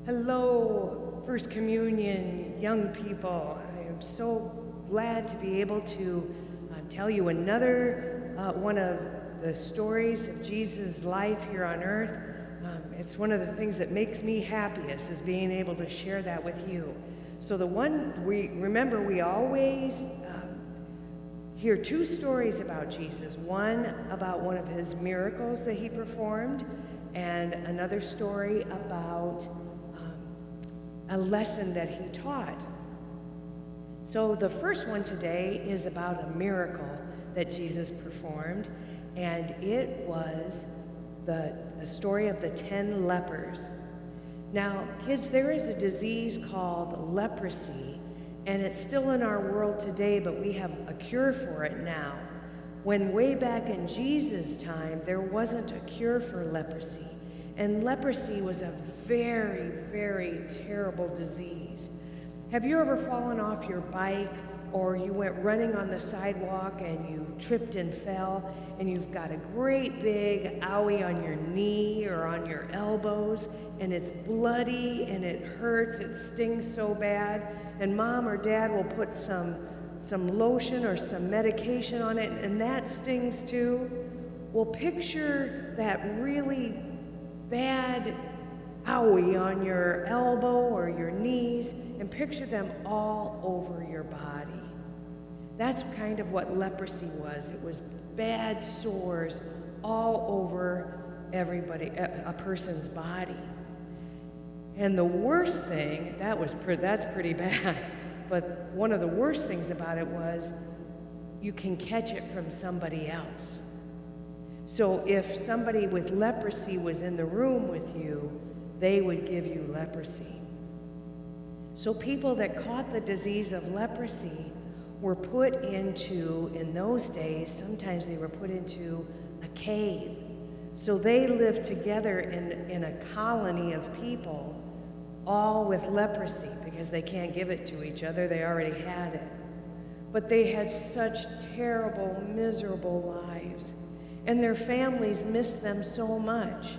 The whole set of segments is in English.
Hello, First Communion young people. I am so glad to be able to tell you another one of the stories of Jesus' life here on earth. It's one of the things that makes me happiest is being able to share that with you. So the one we always hear two stories about Jesus. One about one of his miracles that he performed, and another story about a lesson that he taught. So the first one today is about a miracle that Jesus performed, and it was the story of the 10 lepers. Now, kids, there is a disease called leprosy, and it's still in our world today, but we have a cure for it now. When way back in Jesus' time, there wasn't a cure for leprosy. And leprosy was a very, very terrible disease. Have you ever fallen off your bike, or you went running on the sidewalk and you tripped and fell, and you've got a great big owie on your knee or on your elbows, and it's bloody and it hurts, it stings so bad, and mom or dad will put some lotion or some medication on it, and that stings too? Well, picture that really bad owie on your elbow or your knees, and picture them all over your body. That's kind of what leprosy was. It was bad sores all over a person's body. And the worst thing, that's pretty bad, but one of the worst things about it was you can catch it from somebody else. So if somebody with leprosy was in the room with you, they would give you leprosy. So people that caught the disease of leprosy were put into, in those days, sometimes they were put into a cave. So they lived together in a colony of people, all with leprosy, because they can't give it to each other, they already had it. But they had such terrible, miserable lives. And their families missed them so much.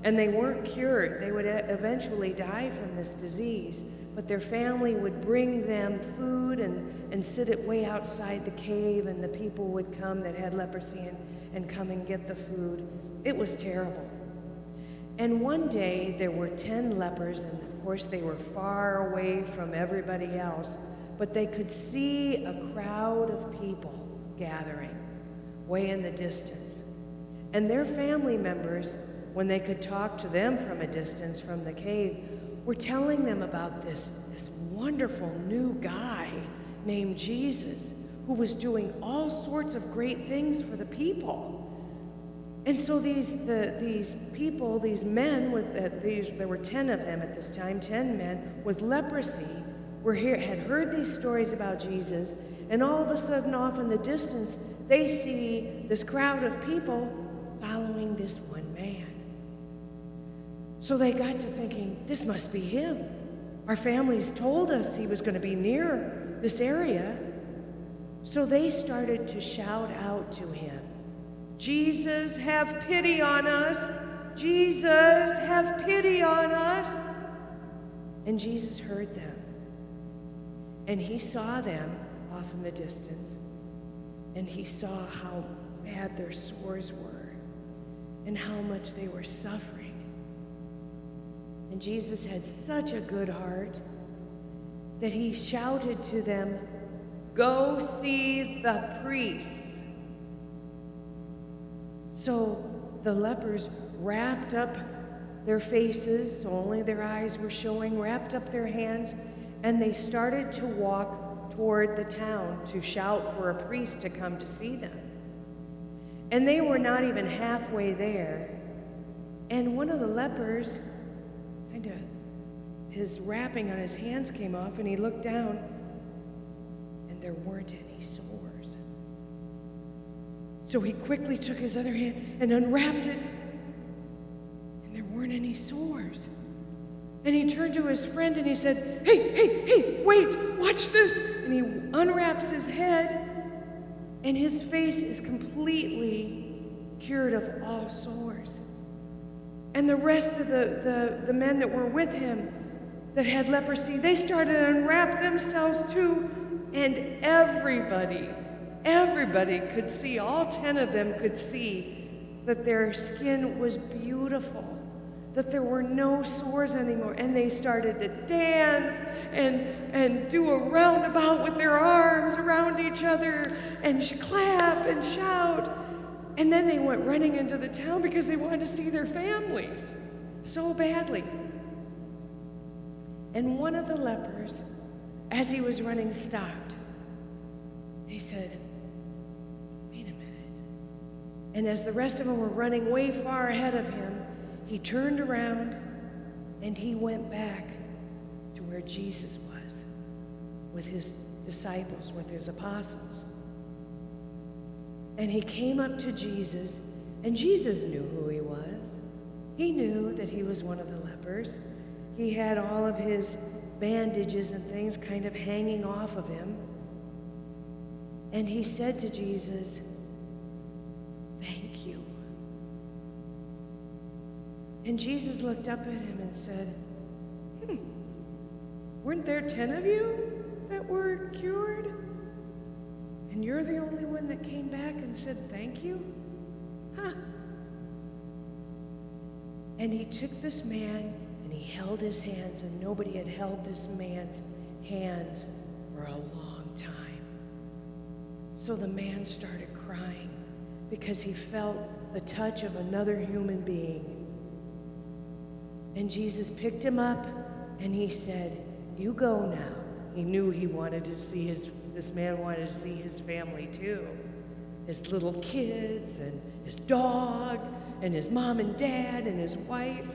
And they weren't cured. They would eventually die from this disease. But their family would bring them food and sit it way outside the cave, and the people would come that had leprosy and come and get the food. It was terrible. And one day there were 10 lepers, and of course they were far away from everybody else, but they could see a crowd of people gathering way in the distance. And their family members, when they could talk to them from a distance from the cave, were telling them about this wonderful new guy named Jesus, who was doing all sorts of great things for the people. And so these people, these men, there were 10 of them at this time, 10 men with leprosy, had heard these stories about Jesus, and all of a sudden off in the distance, they see this crowd of people following this one man. So they got to thinking, this must be him. Our families told us he was going to be near this area. So they started to shout out to him, Jesus, have pity on us. Jesus, have pity on us. And Jesus heard them. And he saw them off in the distance. And he saw how bad their sores were and how much they were suffering. And Jesus had such a good heart that he shouted to them, go see the priests. So the lepers wrapped up their faces, so only their eyes were showing, wrapped up their hands, and they started to walk toward the town to shout for a priest to come to see them. And they were not even halfway there. And one of the lepers, his wrapping on his hands came off, and he looked down, and there weren't any sores. So he quickly took his other hand and unwrapped it, and there weren't any sores. And he turned to his friend and he said, hey, wait, watch this. And he unwraps his head, and his face is completely cured of all sores. And the rest of the men that were with him that had leprosy, they started to unwrap themselves too, and everybody could see, all 10 of them could see that their skin was beautiful, that there were no sores anymore, and they started to dance and do a roundabout with their arms around each other and clap and shout. And then they went running into the town because they wanted to see their families so badly. And one of the lepers, as he was running, stopped. He said, "Wait a minute." And as the rest of them were running way far ahead of him, he turned around and he went back to where Jesus was with his disciples, with his apostles. And he came up to Jesus, and Jesus knew who he was. He knew that he was one of the lepers. He had all of his bandages and things kind of hanging off of him. And he said to Jesus, "Thank you." And Jesus looked up at him and said, "Weren't there 10 of you that were cured? And you're the only one that came back and said thank you? Huh." And he took this man and he held his hands, and nobody had held this man's hands for a long time. So the man started crying because he felt the touch of another human being. And Jesus picked him up and he said, "You go now." He knew he wanted to see this man wanted to see his family too. His little kids and his dog and his mom and dad and his wife.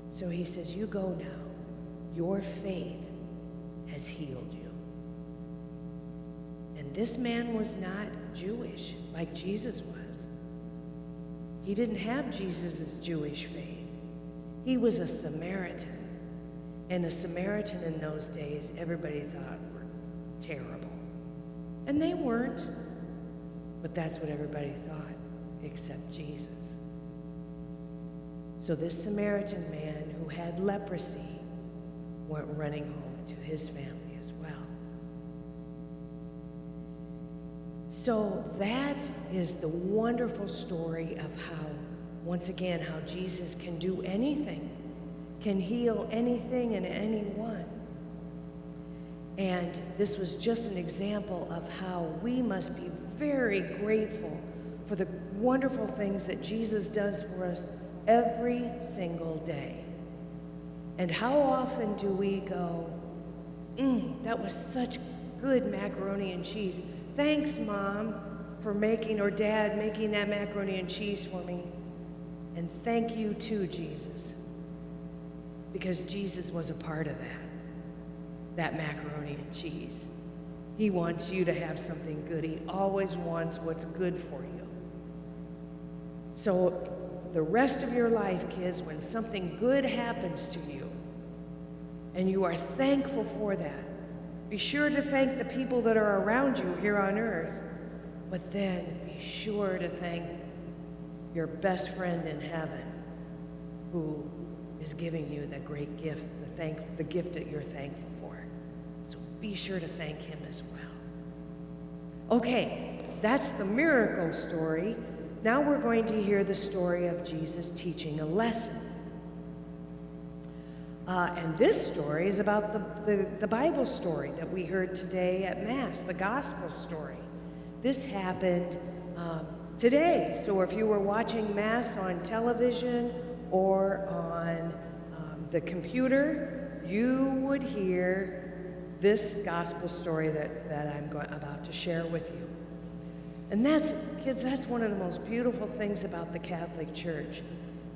So he says, "You go now. Your faith has healed you." And this man was not Jewish like Jesus was. He didn't have Jesus' Jewish faith. He was a Samaritan. And a Samaritan in those days, everybody thought were terrible. And they weren't. But that's what everybody thought, except Jesus. So this Samaritan man who had leprosy went running home to his family as well. So that is the wonderful story of how, once again, how Jesus can do anything, can heal anything and anyone. And this was just an example of how we must be very grateful for the wonderful things that Jesus does for us every single day. And how often do we go, that was such good macaroni and cheese. Thanks, Mom, for making, or Dad, making that macaroni and cheese for me. And thank you too, Jesus. Because Jesus was a part of that macaroni and cheese. He wants you to have something good. He always wants what's good for you. So the rest of your life, kids, when something good happens to you, and you are thankful for that, be sure to thank the people that are around you here on earth, but then be sure to thank your best friend in heaven who is giving you that great gift, the gift that you're thankful for. So be sure to thank him as well. Okay, that's the miracle story. Now we're going to hear the story of Jesus teaching a lesson. And this story is about the Bible story that we heard today at Mass, the gospel story. This happened today. So if you were watching Mass on television or on the computer, you would hear this gospel story that I'm about to share with you. And that's, kids, that's one of the most beautiful things about the Catholic Church,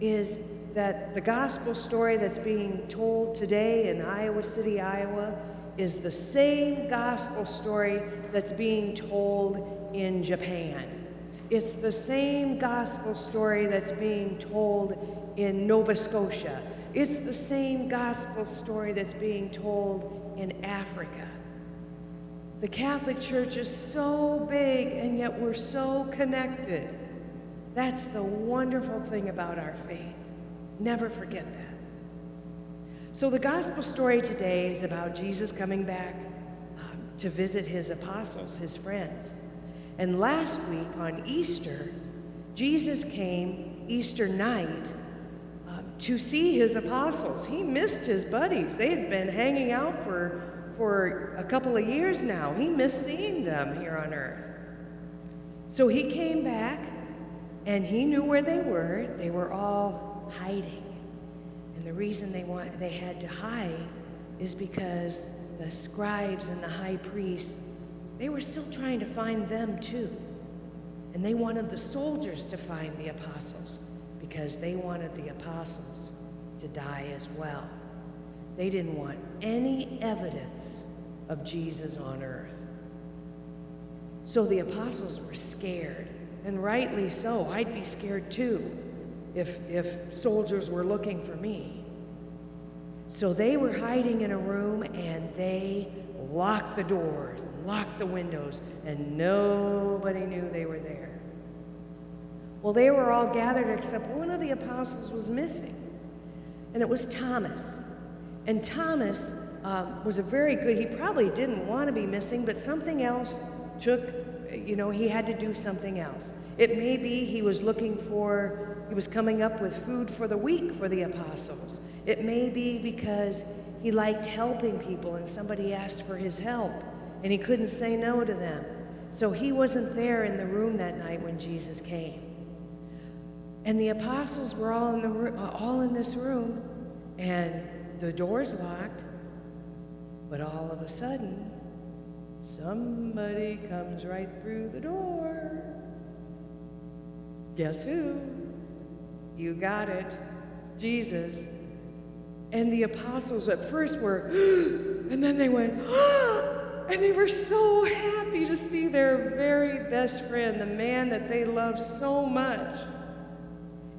is that the gospel story that's being told today in Iowa City, Iowa, is the same gospel story that's being told in Japan. It's the same gospel story that's being told in Nova Scotia. It's the same gospel story that's being told in Africa. The Catholic Church is so big, and yet we're so connected. That's the wonderful thing about our faith. Never forget that. So the gospel story today is about Jesus coming back to visit his apostles, his friends. And last week on Easter, Jesus came Easter night to see his apostles. He missed his buddies. They had been hanging out for a couple of years now. He missed seeing them here on earth. So he came back, and he knew where they were. They were all hiding. And the reason they had to hide is because the scribes and the high priests, they were still trying to find them too. And they wanted the soldiers to find the apostles because they wanted the apostles to die as well. They didn't want any evidence of Jesus on earth. So the apostles were scared, and rightly so. I'd be scared too if soldiers were looking for me. So they were hiding in a room, and they locked the doors, and locked the windows, and nobody knew they were there. Well, they were all gathered except one of the apostles was missing, and it was Thomas. And Thomas was a very good, he probably didn't want to be missing, but something else he had to do something else. It may be he was coming up with food for the week for the apostles. It may be because he liked helping people and somebody asked for his help and he couldn't say no to them. So he wasn't there in the room that night when Jesus came. And the apostles were all in this room, and the doors locked, but all of a sudden, somebody comes right through the door. Guess who? You got it, Jesus. And the apostles at first were, and then they went, and they were so happy to see their very best friend, the man that they loved so much.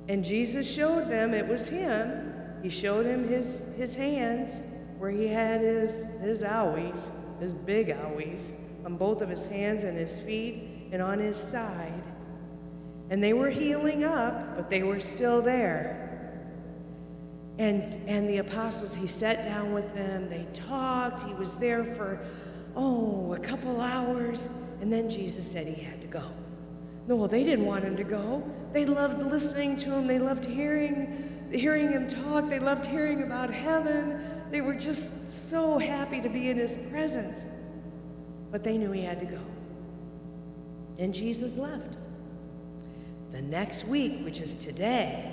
And Jesus showed them it was him. He showed him his hands where he had his owies, his big owies, on both of his hands and his feet and on his side. And they were healing up, but they were still there. And the apostles, he sat down with them, they talked, he was there for, a couple hours, and then Jesus said he had to go. No, they didn't want him to go. They loved listening to him, they loved hearing him talk, they loved hearing about heaven. They were just so happy to be in his presence. But they knew he had to go. And Jesus left. The next week, which is today,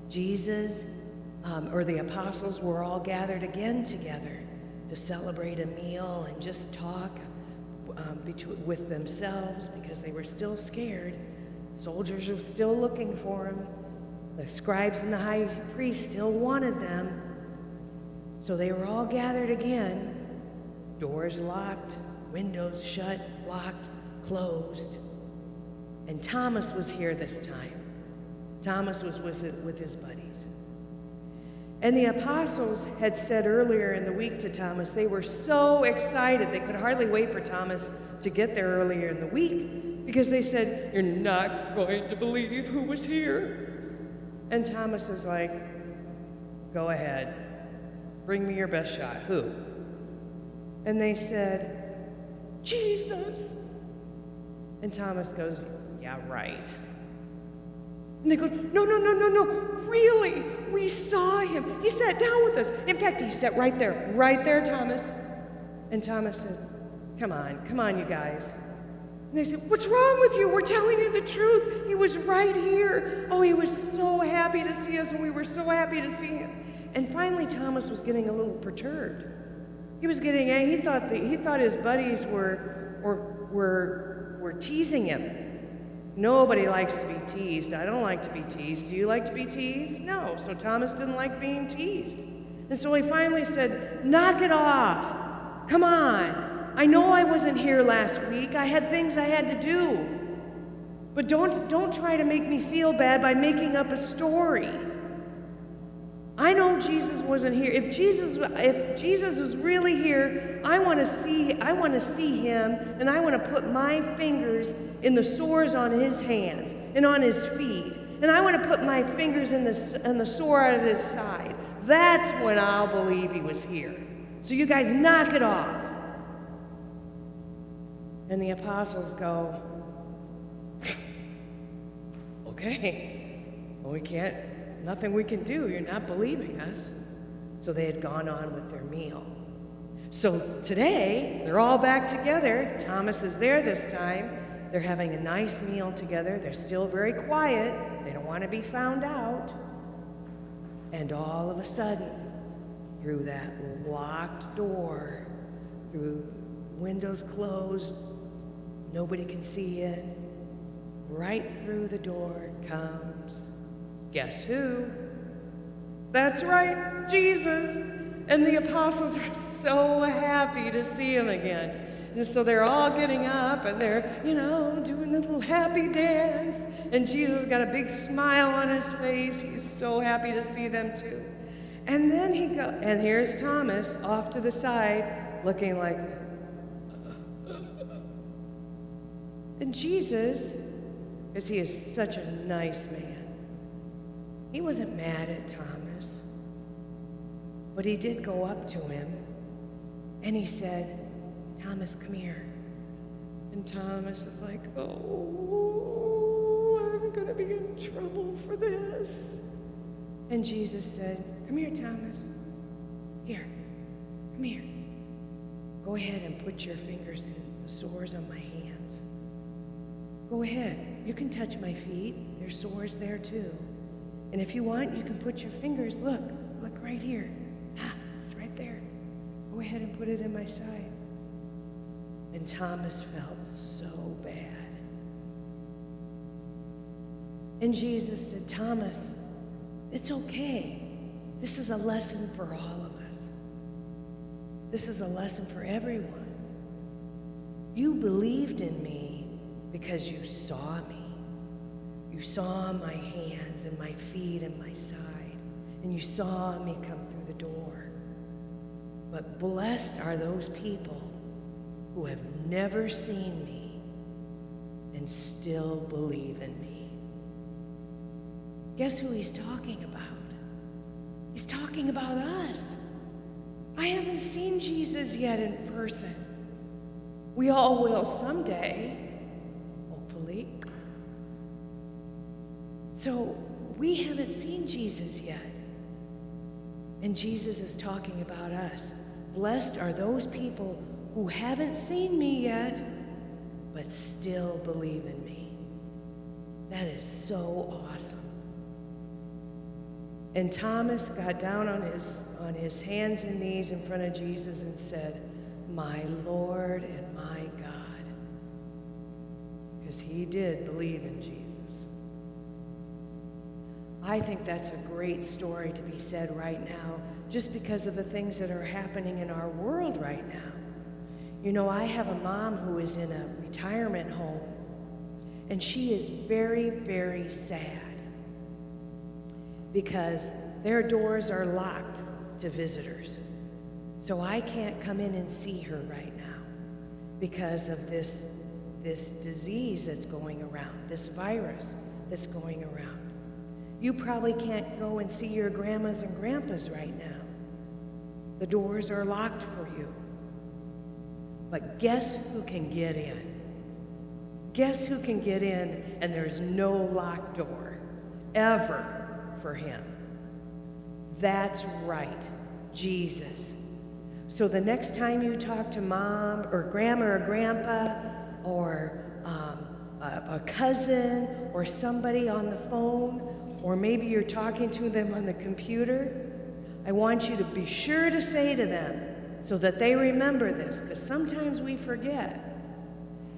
the apostles were all gathered again together to celebrate a meal and just talk with themselves because they were still scared. Soldiers were still looking for him. The scribes and the high priest still wanted them. So they were all gathered again, doors locked, windows shut, locked, closed. And Thomas was here this time. Thomas was with his buddies. And the apostles had said earlier in the week to Thomas, they were so excited, they could hardly wait for Thomas to get there earlier in the week, because they said, "You're not going to believe who was here." And Thomas is like, "Go ahead, bring me your best shot." Who? And they said, "Jesus." And Thomas goes, "Yeah, right." And they go, No, really, we saw him. He sat down with us. In fact, he sat right there, Thomas. And Thomas said, come on, you guys. And they said, "What's wrong with you? We're telling you the truth. He was right here. Oh, he was so happy to see us, and we were so happy to see him." And finally, Thomas was getting a little perturbed. He thought his buddies were teasing him. Nobody likes to be teased. I don't like to be teased. Do you like to be teased? No. So Thomas didn't like being teased. And so he finally said, "Knock it off. Come on. I know I wasn't here last week. I had things I had to do. But don't try to make me feel bad by making up a story. I know Jesus wasn't here. If Jesus was really here, I want to see him, and I want to put my fingers in the sores on his hands and on his feet, and I want to put my fingers in the sore out of his side. That's when I'll believe he was here. So you guys knock it off. And the apostles go, okay, well, nothing we can do. You're not believing us. So they had gone on with their meal. So today, they're all back together. Thomas is there this time. They're having a nice meal together. They're still very quiet. They don't want to be found out. And all of a sudden, through that locked door, through windows closed, nobody can see in, right through the door comes, guess who? That's right, Jesus. And the apostles are so happy to see him again. And so they're all getting up and they're, doing the little happy dance. And Jesus got a big smile on his face. He's so happy to see them too. And then and here's Thomas off to the side looking like that. And Jesus, because he is such a nice man, he wasn't mad at Thomas. But he did go up to him and he said, Thomas, come here. And Thomas is like, oh, I'm going to be in trouble for this. And Jesus said, come here, Thomas. Here, come here. Go ahead and put your fingers in the sores on my hands. Go ahead. You can touch my feet. There's sores there too. And if you want, you can put your fingers, look right here. It's right there. Go ahead and put it in my side. And Thomas felt so bad. And Jesus said, Thomas, it's okay. This is a lesson for all of us. This is a lesson for everyone. You believed in me because you saw me. You saw my hands and my feet and my side. And you saw me come through the door. But blessed are those people who have never seen me and still believe in me. Guess who he's talking about? He's talking about us. I haven't seen Jesus yet in person. We all will someday, hopefully. So we haven't seen Jesus yet. And Jesus is talking about us. Blessed are those people who haven't seen me yet, but still believe in me. That is so awesome. And Thomas got down on his hands and knees in front of Jesus and said, my Lord and my God. Because he did believe in Jesus. I think that's a great story to be said right now, just because of the things that are happening in our world right now. I have a mom who is in a retirement home, and she is very, very sad because their doors are locked to visitors. So I can't come in and see her right now because of this disease that's going around, this virus that's going around. You probably can't go and see your grandmas and grandpas right now. The doors are locked for you. But guess who can get in? Guess who can get in and there's no locked door ever for him? That's right, Jesus. So the next time you talk to mom or grandma or grandpa or a cousin or somebody on the phone, or maybe you're talking to them on the computer, I want you to be sure to say to them so that they remember this, because sometimes we forget.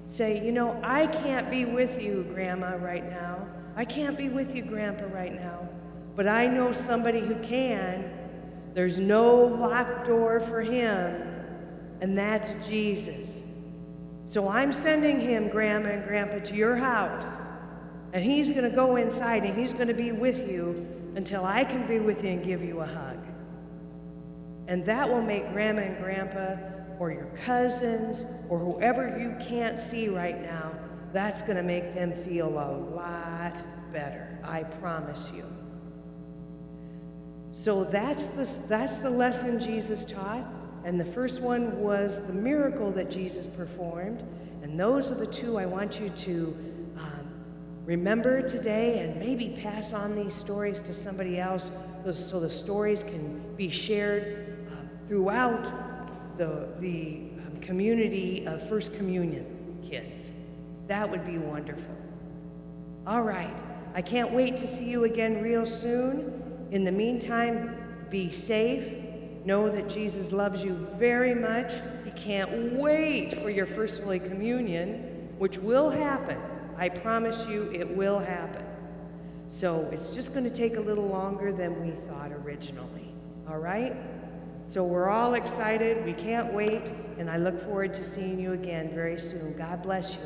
Say, I can't be with you, Grandma, right now. I can't be with you, Grandpa, right now. But I know somebody who can. There's no locked door for him, and that's Jesus. So I'm sending him, Grandma and Grandpa, to your house. And he's going to go inside and he's going to be with you until I can be with you and give you a hug. And that will make Grandma and Grandpa or your cousins or whoever you can't see right now, that's going to make them feel a lot better. I promise you. So that's the lesson Jesus taught. And the first one was the miracle that Jesus performed. And those are the two I want you to remember today, and maybe pass on these stories to somebody else so the stories can be shared throughout the community of First Communion kids. That would be wonderful. All right. I can't wait to see you again real soon. In the meantime, be safe. Know that Jesus loves you very much. He can't wait for your First Holy Communion, which will happen. I promise you it will happen. So it's just going to take a little longer than we thought originally. All right? So we're all excited. We can't wait. And I look forward to seeing you again very soon. God bless you.